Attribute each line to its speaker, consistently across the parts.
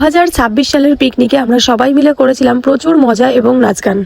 Speaker 1: 2026 সালের পিকনিকে আমরা সবাই মিলে করেছিলাম প্রচুর মজা এবং নাচ গান।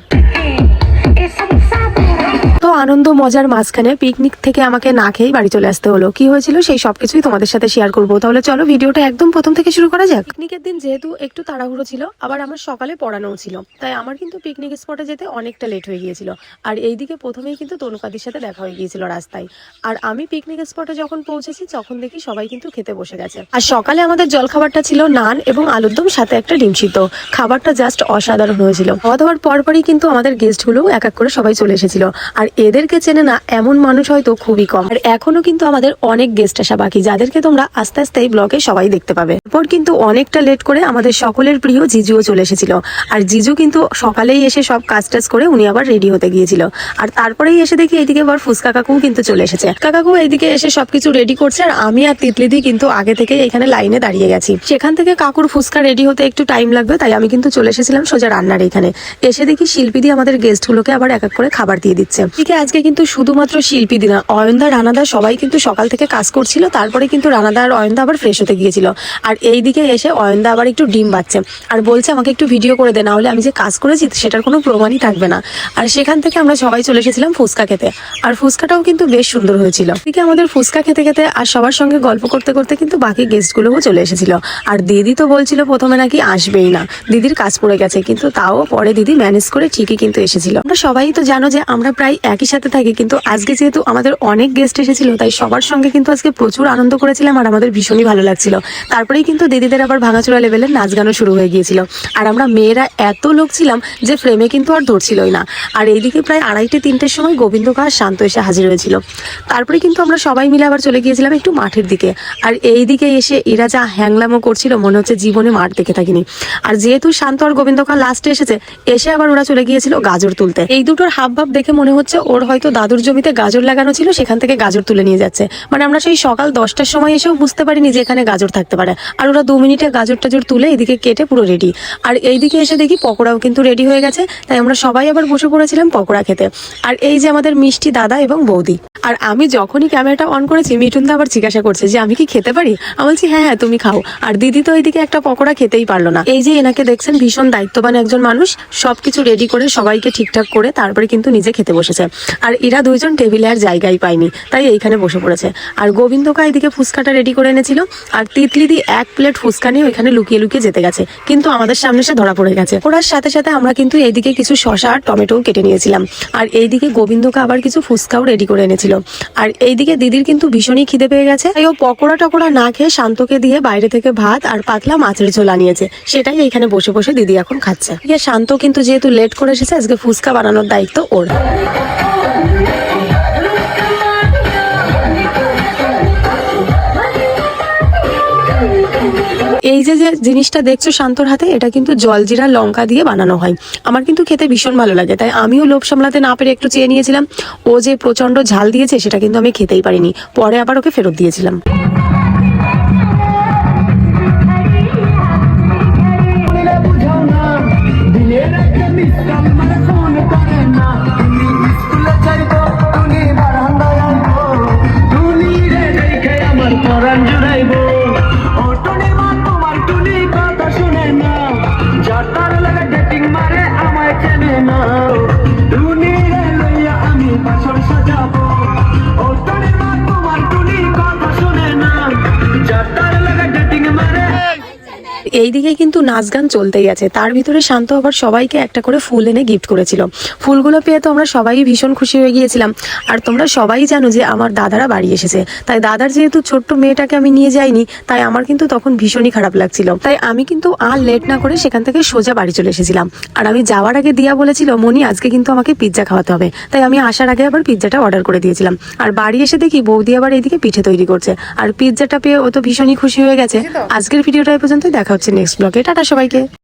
Speaker 1: তো আনন্দ মজার মাঝখানে পিকনিক থেকে আমাকে না খেয়েই বাড়ি চলে আসতে হলো। কি হয়েছিল সেই সবকিছুই তোমাদের সাথে শেয়ার করবো। তাহলে চলো ভিডিওটা একদম প্রথম থেকে শুরু করা যাক। পিকনিকের দিন যেহেতু একটু তাড়াহুড়ো ছিল, আবার আমার সকালে পড়ানো ছিল, তাই আমার কিন্তু পিকনিক স্পটে যেতে অনেকটা লেট হয়ে গিয়েছিল। আর এইদিকে প্রথমেই কিন্তু তনুকাদির সাথে দেখা হয়ে গিয়েছিল রাস্তায়। আর আমি পিকনিক স্পটে যখন পৌঁছেছি তখন দেখি সবাই কিন্তু খেতে বসে গেছে। আর সকালে আমাদের জলখাবারটা ছিল নান এবং আলুর দম, সাথে একটা ডিম সিদ্ধ। খাবারটা জাস্ট অসাধারণ হয়েছিল। খাওয়া দাওয়ার পরপরই কিন্তু আমাদের গেস্টগুলো এক এক করে সবাই চলে এসেছিল। আর এদেরকে চেনে না এমন মানুষ হয়তো খুবই কম। আর এখনো কিন্তু আমাদের অনেক গেস্ট আসা বাকি, যাদেরকে তোমরা আস্তে আস্তে এই ব্লগে সবাই দেখতে পাবে। এরপর কিন্তু অনেকটা লেট করে আমাদের সকলের প্রিয় জিজুও চলে এসেছিল। আর জিজু কিন্তু সকালেই এসে সব কাজ টাজ করে উনি আবার রেডি হতে গিয়েছিল। আর তারপরেই এসে দেখি এইদিকে আবার ফুচকা কাকুও কিন্তু চলে এসেছে। কাকু এইদিকে এসে সবকিছু রেডি করছে, আর আমি আর তিতলিদি কিন্তু আগে থেকে এখানে লাইনে দাঁড়িয়ে গেছি। সেখান থেকে কাকুর ফুচকা রেডি হতে একটু টাইম লাগবে, তাই আমি কিন্তু চলে এসেছিলাম সোজা রান্নার এখানে। এসে দেখি শিল্পীদি আমাদের গেস্টগুলোকে আবার এক এক করে খাবার দিয়ে দিচ্ছে। ঠিক আজকে কিন্তু শুধুমাত্র শিল্পীদি না, অয়নদা রানাদা সবাই কিন্তু সকাল থেকে কাজ করছিল। তারপরে কিন্তু রানাদা আর অয়নদা আবার ফ্রেশ হতে গিয়েছিল। আর এইদিকে এসে অয়নদা আবার একটু ডিম বাচ্ছে আর বলছে আমাকে একটু ভিডিও করে দে, না হলে আমি যে কাজ করেছি সেটার কোনো প্রমাণই থাকবে না। আর সেখান থেকে আমরা সবাই চলে এসেছিলাম ফুচকা খেতে। আর ফুচকাটাও কিন্তু বেশ সুন্দর হয়েছিল। এদিকে আমাদের ফুচকা খেতে খেতে আর সবার সঙ্গে গল্প করতে করতে কিন্তু বাকি গেস্টগুলোও চলে এসেছিল। আর দিদি তো বলছিল প্রথমে নাকি আসবেই না, দিদির কাজ পড়ে গেছে, কিন্তু তাও পরে দিদি ম্যানেজ করে ঠিকই কিন্তু এসেছিল। আমরা সবাই তো জানো যে আমরা প্রায় একই সাথে থাকি, কিন্তু আজকে যেহেতু আমাদের অনেক গেস্ট এসেছিল তাই সবার সঙ্গে কিন্তু আজকে প্রচুর আনন্দ করেছিলাম। আর আমাদের ভীষণই ভালো লাগছিল। তারপরেই কিন্তু দিদিদের আবার ভাঙাচোরা লেভেলের নাচ গানও শুরু হয়ে গিয়েছিল। আর আমরা মেয়েরা এত লোক ছিলাম যে ফ্রেমে কিন্তু আর ধরছিলই না। আর এইদিকে প্রায় 2:30-3টের সময় গোবিন্দকা আর শান্ত এসে হাজির হয়েছিল। তারপরে কিন্তু আমরা সবাই মিলে আবার চলে গিয়েছিলাম একটু মাঠের দিকে। আর এইদিকে এসে এরা যা হ্যাংলামো করছিল মনে হচ্ছে জীবনে মাঠ দেখে থাকিনি। আর যেহেতু শান্ত আর গোবিন্দকা লাস্টে এসে আবার ওরা চলে গিয়েছিল গাজর তুলতে। এই দুটোর হাব ভাব দেখে মনে হচ্ছে ওর হয়তো দাদুর জমিতে গাজর লাগানো ছিল, সেখান থেকে গাজর তুলে নিয়ে যাচ্ছে। মানে আমরা সেই সকাল 10টার সময় এসেও বুঝতে পারিনি যে এখানে গাজর থাকতে পারে। আর ওরা 2 মিনিটে গাজর টাজর তুলে এদিকে কেটে পুরো রেডি। আর এইদিকে এসে দেখি পকোড়াও কিন্তু রেডি হয়ে গেছে, তাই আমরা সবাই আবার বসে পড়েছিলাম পকোড়া খেতে। আর এই যে আমাদের মিষ্টি দাদা এবং বৌদি। আর আমি যখনই ক্যামেরাটা অন করেছি মিঠুনদা আবার জিজ্ঞাসা করছে যে আমি কি খেতে পারি। আমি বলছি হ্যাঁ হ্যাঁ তুমি খাও। আর দিদি তো এইদিকে একটা পকোড়া খেতেই পারলো না। এই যে এনাকে দেখছেন ভীষণ দায়িত্ববান একজন মানুষ, সবকিছু রেডি করে সবাইকে ঠিকঠাক করে তারপরে কিন্তু নিজে খেতে বসেছে। আর এরা দুইজন টেবিলে আর জায়গাই পায়নি, তাই এইখানে বসে পড়েছে। আর গোবিন্দকা এদিকে ফুচকাটা রেডি করে এনেছিল। আর তিতলিদি 1 প্লেট ফুচকা নিয়ে ওইখানে লুকিয়ে লুকিয়ে যেতে গেছে, কিন্তু আমাদের সামনে সে ধরা পড়ে গেছে। ওরার সাথে সাথে আমরা কিন্তু এইদিকে কিছু শসা আর টমেটো কেটে নিয়েছিলাম। আর এইদিকে গোবিন্দকা আবার কিছু ফুচকাও রেডি করে এনেছিল। আর এইদিকে দিদির কিন্তু ভীষণই খিদে পেয়ে গেছে, তাই ও পকোড়া টকোড়া না খেয়ে শান্তকে দিয়ে বাইরে থেকে ভাত আর পাতলা মাছের ঝোল আনিয়েছে। সেটাই এইখানে বসে বসে দিদি এখন খাচ্ছে। শান্ত কিন্তু যেহেতু লেট করে এসেছে, আজকে ফুচকা বানানোর দায়িত্ব ওর। এই যে যে জিনিসটা দেখছো শান্তর হাতে, এটা কিন্তু জলজিরা লঙ্কা দিয়ে বানানো হয়। আমার কিন্তু খেতে ভীষণ ভালো লাগে, তাই আমিও লোভ সামলাতে না পেরে একটু চেয়ে নিয়েছিলাম। ও যে প্রচন্ড ঝাল দিয়েছে সেটা কিন্তু আমি খেতেই পারিনি, পরে আবার ওকে ফেরত দিয়েছিলাম। এইদিকে কিন্তু নাচ গান চলতেই আছে, তার ভিতরে শান্ত আবার সবাইকে একটা করে ফুল এনে গিফট করেছিল। ফুলগুলো পেয়ে তো আমরা সবাই ভীষণ খুশি হয়ে গিয়েছিলাম। আর তোমরা সবাই জানো যে আমার দাদারা বাড়ি এসেছে, তাই দাদার যেহেতু ছোট্ট মেয়েটাকে আমি নিয়ে যাইনি, তাই আমার কিন্তু তখন ভীষণই খারাপ লাগছিল। তাই আমি কিন্তু আর লেট না করে সেখান থেকে সোজা বাড়ি চলে এসেছিলাম। আর আমি যাওয়ার আগে দিয়া বলেছিল মনি আজকে কিন্তু আমাকে পিৎজা খাওয়াতে হবে, তাই আমি আসার আগে আবার পিৎজাটা অর্ডার করে দিয়েছিলাম। আর বাড়ি এসে দেখি বৌদি আবার এইদিকে পিঠে তৈরি করছে। আর পিৎজাটা পেয়ে ও তো ভীষণই খুশি হয়ে গেছে। আজকের ভিডিওটা এই পর্যন্ত, দেখা হচ্ছে নেক্সট ব্লগে। টাটা সবাইকে।